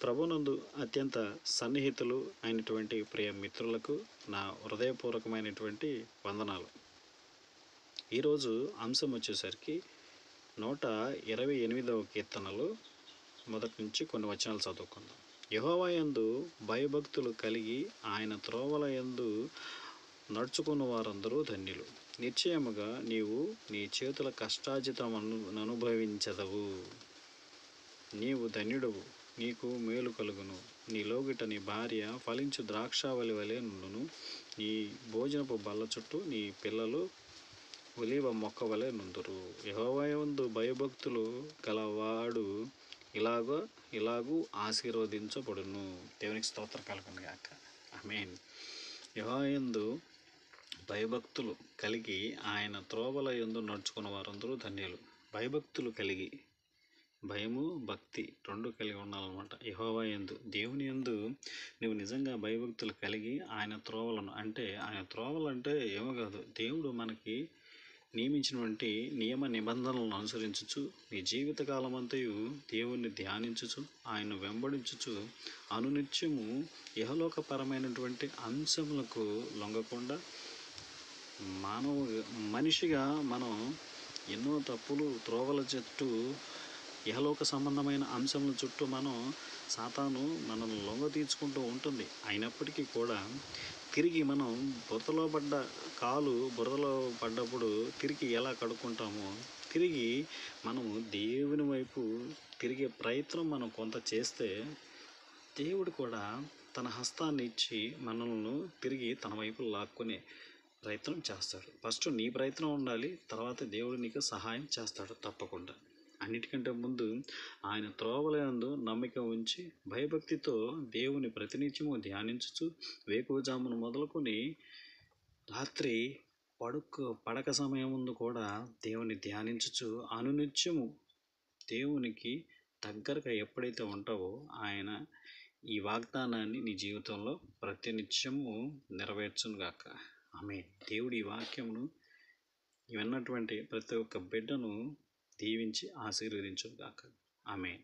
ప్రభునందు అత్యంత సన్నిహితులు అయినటువంటి ప్రియ మిత్రులకు నా హృదయపూర్వకమైనటువంటి వందనాలు. ఈరోజు అంశం వచ్చేసరికి 128వ కీర్తనలు మొదటి నుంచి కొన్ని వచనాలు చదువుకుందాం. యెహోవా యందు భయభక్తులు కలిగి ఆయన త్రోవల యందు నడుచుకున్న వారందరూ ధన్యులు. నిశ్చయముగా నీవు నీ చేతుల కష్టార్జితమును అనుభవించదవు. నీవు ధన్యుడవు, నీకు మేలు కలుగును. నీ లోగిట నీ భార్య ఫలించు ద్రాక్షావళి వలె నుండును. నీ భోజనపు బల్ల చుట్టూ నీ పిల్లలు ఒలీవ మొక్క వలె నుందురు. యెహోవా యందు భయభక్తులు గలవాడు ఇలాగూ ఆశీర్వదించబడును. దేవునికి స్తోత్రం కలుగును గాక. ఆమేన్. యెహోవా యందు భయభక్తులు కలిగి ఆయన త్రోవల యందు నడుచుకున్న వారందరూ ధన్యులు. భయభక్తులు కలిగి, భయము భక్తి రెండు కలిగి ఉండాలన్నమాట. యెహోవా యందు, దేవుని యందు నువ్వు నిజంగా భయభక్తులు కలిగి ఆయన త్రోవలను, అంటే ఆయన త్రోవలు అంటే ఏమో కాదు, దేవుడు మనకి నియమించినటువంటి నియమ నిబంధనలను అనుసరించుచు నీ జీవితకాలం అంతయు దేవుణ్ణి ధ్యానించుచు ఆయన వెంబడించుచు అనునిత్యము ఇహలోకపరమైనటువంటి అంశములకు లొంగకుండా మనిషిగా మనం ఎన్నో తప్పులు త్రోవల చుట్టూ ఇహలోక సంబంధమైన అంశముల చుట్టూ సాతాను మనల్ని లొంగ తీర్చుకుంటూ ఉంటుంది. అయినప్పటికీ కూడా తిరిగి మనం బురదలో పడ్డప్పుడు తిరిగి ఎలా కడుక్కుంటామో, తిరిగి మనము దేవుని వైపు తిరిగే ప్రయత్నం మనం కొంత చేస్తే దేవుడు కూడా తన హస్తాన్ని ఇచ్చి మనల్ని తిరిగి తన వైపు లాక్కునే ప్రయత్నం చేస్తాడు. ఫస్ట్ నీ ప్రయత్నం ఉండాలి, తర్వాత దేవుడు నీకు సహాయం చేస్తాడు తప్పకుండా. అన్నిటికంటే ముందు ఆయన త్రోవల యందు నమ్మిక ఉంచి భయభక్తితో దేవుని ప్రతినిత్యము ధ్యానించుచు వేకువజామును మొదలుకొని రాత్రి పడక సమయం ముందు కూడా దేవుని ధ్యానించుచు అనునిత్యము దేవునికి దగ్గరగా ఎప్పుడైతే ఉంటావో ఆయన ఈ వాగ్దానాన్ని నీ జీవితంలో ప్రతినిత్యము నెరవేర్చునుగాక. ఆమేన్. దేవుడి ఈ వాక్యమును విన్నటువంటి ప్రతి ఒక్క బిడ్డను దీవించి ఆశీర్వదించునుగాక. ఆమేన్.